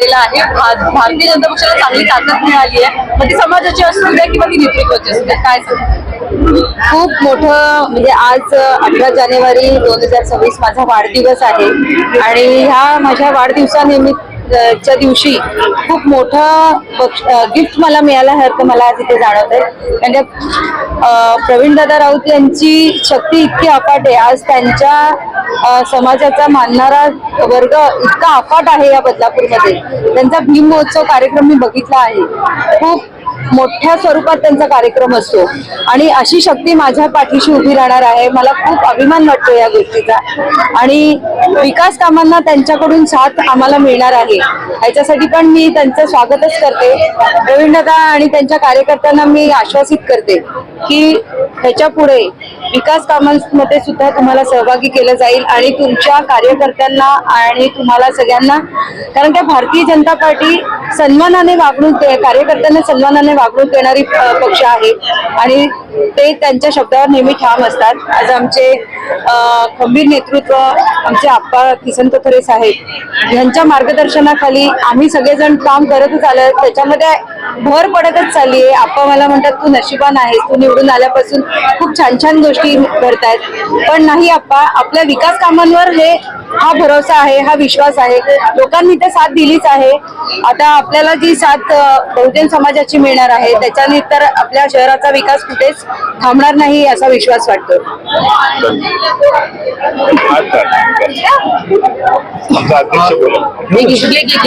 आहे भारतीय जनता पक्षाला चांगली ताकद मिळाली आहे, मग ती समाजाची असू द्या किंवा ती नेतृत्वाची असू द्या, काय खूप मोठं म्हणजे आज 18 जानेवारी 2026 माझा वाढदिवस आहे आणि ह्या माझ्या वाढदिवसानिमित्तच्या दिवशी खूप मोठं गिफ्ट मला मिळाल्यासारखं मला आज इथे जाणवत आहे. म्हणजे प्रवीण दादा राऊत यांची शक्ती इतकी अफाट आहे. आज त्यांच्या समाजाचा मानणारा वर्ग इतका अफाट आहे या बदलापूरमध्ये. त्यांचा भीम महोत्सव कार्यक्रम मी बघितला आहे. खूप मोठ्या स्वरूपात त्यांचा कार्यक्रम असतो आणि अशी शक्ती माझ्या पाठीशी उभी राहणार आहे. मला खूप अभिमान वाटतो या गोष्टीचा आणि विकास कामांना त्यांच्याकडून साथ आम्हाला मिळणार आहे. याच्यासाठी पण मी त्यांचं स्वागतच करते. प्रवीण दादा आणि त्यांच्या कार्यकर्त्यांना मी आश्वासित करते की ह्याच्या पुढे विकास कामांमध्ये सुद्धा तुम्हाला सहभागी केलं जाईल आणि तुमच्या कार्यकर्त्यांना आणि तुम्हाला सगळ्यांना, कारण का भारतीय जनता पार्टी सन्मानाने वागणूक कार्यकर्त्यांना सन्मानाने वागणूक देणारी पक्ष आहे आणि ते त्यांच्या शब्दावर नेहमी ठाम असतात. आज आमचे खंबीर नेतृत्व आमचे आप्पा किसन कोथरे साहेब यांच्या मार्गदर्शनाखाली आम्ही सगळेजण काम करतच आलो. त्याच्यामध्ये भर पडतच चालली आहे. आप्पा मला म्हणतात तू नशिबान आहेस, तू निवडून आल्यापासून खूप छान छान गोष्टी करतायत. पण नाही आप्पा, आपल्या विकास कामांवर हा भरोसा आहे, हा विश्वास आहे. लोकांनी तर साथ दिलीच आहे. आता आपल्याला जी साथ बहुजन समाजाची मिळणार आहे त्याच्याने तर आपल्या शहराचा विकास कुठेच थांबणार नाही असा विश्वास वाटतो.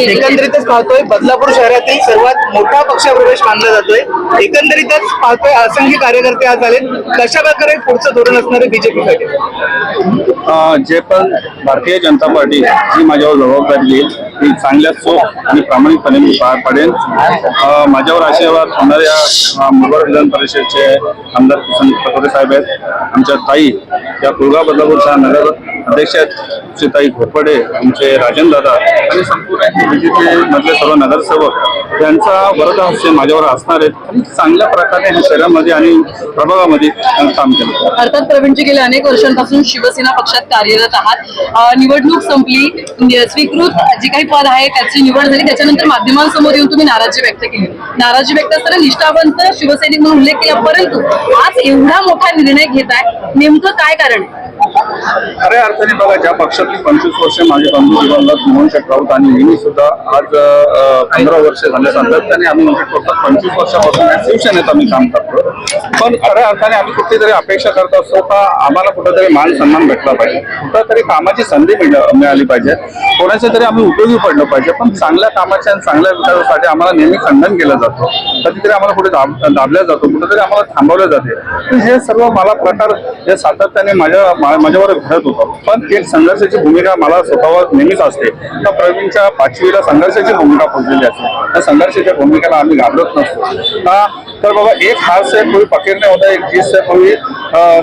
एकंदरीतच पाहतोय बदलापूर शहरातील सर्वात मोठा पक्षप्रवेश मानला जातोय. एकंदरीतच पाहतोय असंख्य कार्यकर्ते आज आले. कशा प्रकारे पुढचं धोरण असणार आहे बीजेपीसाठी? जे पण भारतीय जनता पार्टी जी माझ्यावर जबाबदारी येईल ती चांगल्या चोख आणि प्रामाणिकपणे मी पार पाडेन. माझ्यावर आशीर्वाद होणाऱ्या मुरबाड विधान परिषदेचे आमदार किसन कोथरे साहेब आहेत. आमच्या ताई या कुळगाव बदलापूरच्या नगर अध्यक्ष ताई घोरपडे, आमचे राजन दादा आणि संपूर्ण बीजेपी मधले सर्व नगरसेवक यांचा वरद हस्ते माझ्यावर असणार आहेत. चांगल्या प्रकारे या शहरामध्ये आणि प्रभागामध्ये काम केलं. अर्थात प्रवीणजी गेल्या अनेक वर्षांपासून शिवसेना पक्षात कार्यरत आहात. निवडणूक संपली, स्वीकृत जे काही पद आहे त्याची निवड झाली, त्याच्यानंतर माध्यमांसमोर येऊन तुम्ही नाराजी व्यक्त केली. नाराजी व्यक्त असताना निष्ठावंत शिवसैनिक म्हणून उल्लेख केला, परंतु आज एवढा मोठा निर्णय घेत आहे, नेमकं काय कारण? खऱ्या अर्थाने बघा, ज्या पक्षातली 25 वर्ष माझे बंधू जीवनलाल मोहन राऊत आणि मी सुद्धा आज 15 वर्ष झाले सातत्याने आम्ही म्हणजे 25 वर्षापासून शिवसेनेत आम्ही काम करतो. पण खऱ्या अर्थाने आम्ही कुठेतरी अपेक्षा करत असतो का आम्हाला कुठेतरी मान सन्मान भेटला पाहिजे, कुठेतरी कामाची संधी मिळाली पाहिजे, कोणाच्या तरी आम्ही उपयोगी पडलं पाहिजे. पण चांगल्या कामाच्या आणि चांगल्या विकासासाठी आम्हाला नेहमी खंडन केलं जातं. कधीतरी आम्हाला कुठे दाबल्या जातो, कुठेतरी आम्हाला थांबवलं जाते. हे सर्व मला प्रकार हे सातत्याने माझ्यावर घडत होतं. पण एक संघर्षाची भूमिका मला स्वतःवर नेहमीच असते. तर प्रवीणच्या 5वीला संघर्षाची भूमिका पोचलेली असते. त्या संघर्षाच्या भूमिकेला आम्ही घाबरत नसतो का. तर बाबा, एक हार से कोई फकीर नहीं होता, एक जीत से कोई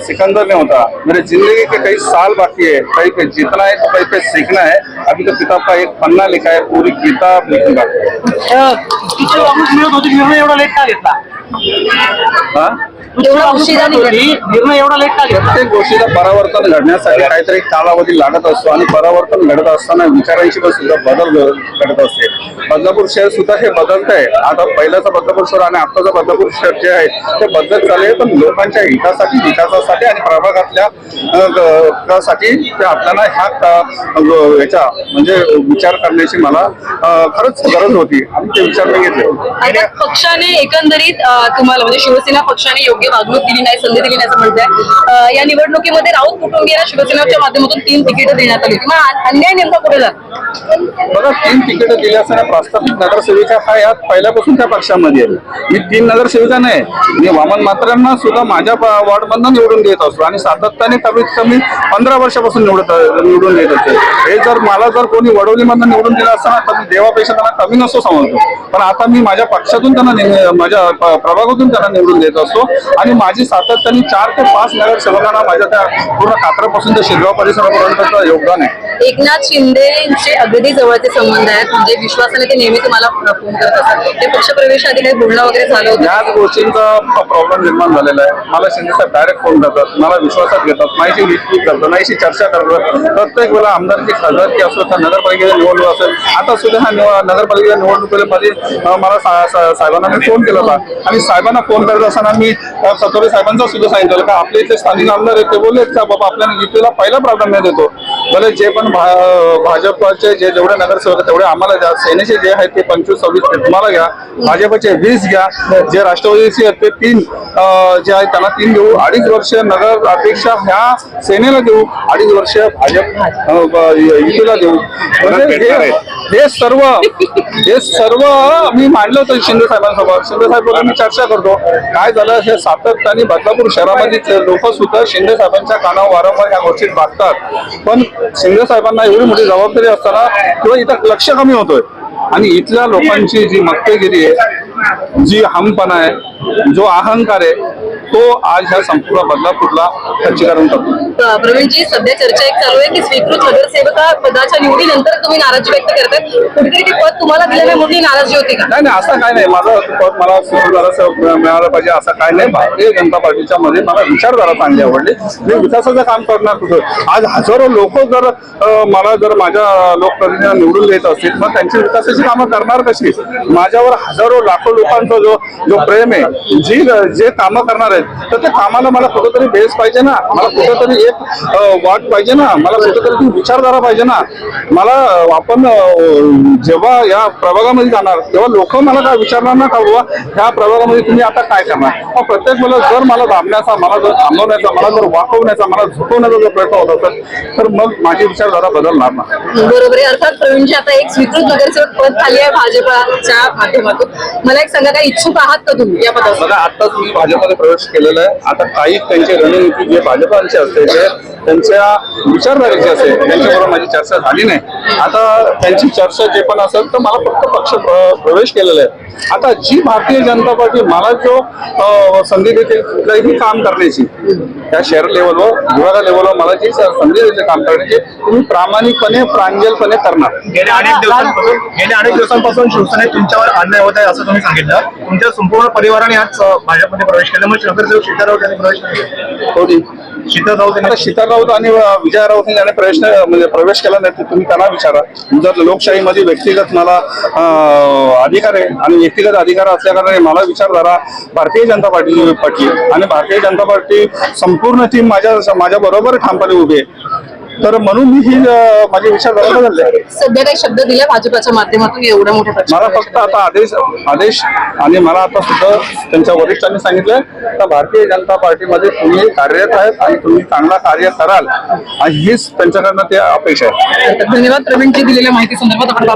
सिकंदर नहीं होता. मेरे जिंदगी के कई साल बाकी है, कहीं पे जीतना है तो कहीं पे सीखना है. अभी तो किताब का एक पन्ना लिखा है, पूरी किताब लिखूंगा. निर्णय एवढा लेट का घेतला? निर्णय एवढा लेट का घेतला? प्रत्येक गोष्टीला परावर्तन घडण्यासाठी काहीतरी कालावधी लागत असतो आणि परावर्तन घडत असताना विचारांची पण सुद्धा बदल घडत असते. बदलापूर शहर सुद्धा हे बदलत आहे. आता पहिल्याचा बदलापूर शहर आणि आताचा बदलापूर शहर जे आहे ते बदलत चालले, पण लोकांच्या हितासाठी, विकासासाठी आणि प्रभागातल्या साठी ते आपल्याला ह्याचा म्हणजे विचार करण्याची मला खरंच गरज होती आणि ते विचार मी घेतले. पक्षाने एकंदरीत तुम्हाला म्हणजे शिवसेना पक्षाने योग्य वागणूक दिली नाही, संधी दिली नाही असं म्हणताय. या निवडणुकीमध्ये राऊत कुटुंबियांना शिवसेनेच्या माध्यमातून 3 तिकीट देण्यात आली होती. मग अन्याय नेमका कुठे झाला? बघा, 3 तिकीट दिली असताना प्रस्तावित नगरसेविका हा यात पहिल्यापासून त्या पक्षामध्ये आहे. मी 3 नगरसेविका नाही, मी वामन म्हात्रेंना सुद्धा माझ्या वॉर्डमधून निवडून देत असतो आणि सातत्याने कमीत कमी 15 वर्षापासून निवडून देत असते. हे जर मला कोणी वडोलीमधून निवडून दिलं असताना तर मी देवापेक्षा त्यांना कमी नसतो समजतो. पण आता मी माझ्या पक्षातून त्यांना माझ्या प्रभागातून त्यांना निवडून देत असतो आणि माझी सातत्याने 4 ते 5 नगरसेवकांना माझ्या त्या पूर्ण कात्रजपासून ते शिरगाव परिसरापर्यंतचं योगदान आहे. एकनाथ शिंदेचे अगदी जवळचे संबंध आहेत, म्हणजे विश्वासाने ते नेहमी तुम्हाला फोन करत असतात. ते पक्षप्रवेशाआधी काही बोलणं वगैरे झालं होतं? याच गोष्टींचा प्रॉब्लेम निर्माण झालेला आहे. मला शिंदे साहेब डायरेक्ट फोन करतात, मला विश्वासात घेतात, माझी विचार करतात, माझी चर्चा करतात. प्रत्येक वेळा आमदारकी खासदारकी असो तर नगरपालिकेची निवडणूक असेल, आता सुद्धा हा नगरपालिकेच्या निवडणुकीमध्ये मला साहेबांना मी फोन केला होता आणि साहेबांना फोन करत असताना मी सतोरे साहेबांचा सुद्धा सांगितलं का आपले इथे स्थानिक आमदार आहेत ते बोलले का बाबा आपल्या युतीला पहिला प्राधान्य देतो. भले जे पण भाजपचे जेवढे नगरसेवक तेवढे आम्हाला द्या, सेनेचे जे आहेत ते 25-26 तुम्हाला घ्या, भाजपचे 20 घ्या, जे राष्ट्रवादीचे आहेत ते 3 जे आहेत त्यांना 3 देऊ, 2.5 वर्ष नगर अध्यक्ष ह्या सेनेला देऊ, 2.5 वर्ष भाजप युतीला देऊ. म्हणजे हे सर्व मी मांडलं होतं शिंदे साहेबांसोबत. शिंदे साहेबांना मी चर्चा करतो. काय झालं हे सातत्याने बदलापूर शहरामध्ये लोक सुद्धा शिंदे साहेबांच्या कानावर वारंवार या गोष्टीत वागतात, पण शिंदे साहेबांना एवढी मोठी जबाबदारी असताना किंवा इथं लक्ष कमी होतोय आणि इथल्या लोकांची जी मक्तेगिरी आहे, जी हमपणा आहे, जो अहंकार आहे, तो आज ह्या संपूर्ण बदलापूरला खच्चीकरण करतो. प्रवीणजी, सध्या चर्चा एक चालू आहे की स्वीकृत नगरसेवका पदाच्या निवडीनंतर तुम्ही नाराजी व्यक्त करताय. कुठेतरी ते पद तुम्हाला दिल्याने मोठी नाराजी होती का? नाही असं काय नाही. माझं पद मला मिळालं पाहिजे असं काय नाही. भारतीय जनता पार्टीच्या मध्ये मला विचारधारा चांगली आवडली. मी विकासाचं काम करणार कुठं. आज हजारो लोक जर मला जर माझ्या लोकप्रतिनिधींना निवडून देत असतील मग त्यांची विकासाची कामं करणार कशी. माझ्यावर हजारो लाखो लोकांचा जो प्रेम आहे, जे कामं करणार आहेत, तर त्या कामाला मला कुठेतरी बेस पाहिजे ना, मला कुठेतरी एक वाट पाहिजे ना, मला कुठेतरी ती विचारधारा पाहिजे ना. मला आपण जेव्हा या प्रभागामध्ये जाणार तेव्हा लोक मला काय विचारणार ना का बाबा ह्या प्रभागामध्ये तुम्ही आता काय करणार. मग प्रत्येक वेळेला जर मला दाबण्याचा, मला जर थांबवण्याचा, मला जर वाकवण्याचा, मला झुकवण्याचा जर प्रयत्न होत असेल तर मग माझी विचारधारा बदलणार ना. बरोबर आहे. अर्थात प्रवीणजी, आता एक स्वीकृत नगरसेवक पद खाली आहे भाजपच्या माध्यमातून. मला एक सांगा, काय इच्छुक आहात का तुम्ही या पदावर? बघा, आताच मी भाजपमध्ये प्रवेश केलेला आहे. आता काही त्यांची रणनीती जे भाजपांची असते, जे त्यांच्या विचारधारेची असेल, त्यांच्याबरोबर माझी चर्चा झाली नाही. आता त्यांची चर्चा जे पण असेल तर मला फक्त पक्ष प्रवेश केलेला आहे. आता जी भारतीय जनता पार्टी मला जो संधी देते कुठलंही काम करण्याची, त्या शहर लेवलवर, विभागा लेवलवर मला जी संधी देते काम करण्याची, तुम्ही प्रामाणिकपणे प्रांजलपणे करणार. गेल्या अनेक दिवसांपासून शिवसेनेत तुमच्यावर अन्याय होत आहे असं तुम्ही सांगितलं. तुमच्या संपूर्ण परिवाराने आज भाजपमध्ये प्रवेश केला. मग नगरसेवक शीतल राऊत यांनी प्रवेश केला. होती शीतल राऊत आता शीतल राऊत आणि विजय राऊत यांनी प्रवेश केला नाही, तुम्ही त्यांना विचारा. जर लोकशाहीमध्ये व्यक्तिगत मला अधिकार आहे आणि व्यक्तिगत अधिकार असल्याकारणाने मला विचारधारा भारतीय जनता पार्टी पटली आणि भारतीय जनता पार्टी संपूर्ण टीम माझ्या बरोबर ठामपणे उभी आहे. तर म्हणून मी ही माझी विचारधारा बदलली. सध्या काही शब्द दिले भाजपच्या माध्यमातून एवढ्या मोठ्या मला फक्त आता आदेश आणि मला आता सुद्धा त्यांच्या वरिष्ठांनी सांगितलं तर भारतीय जनता पार्टीमध्ये तुम्ही कार्यरत आहेत आणि तुम्ही चांगला कार्य कराल आणि हीच त्यांच्याकडनं ते अपेक्षा आहे. धन्यवाद प्रवीणजी दिलेल्या माहिती संदर्भात. आपण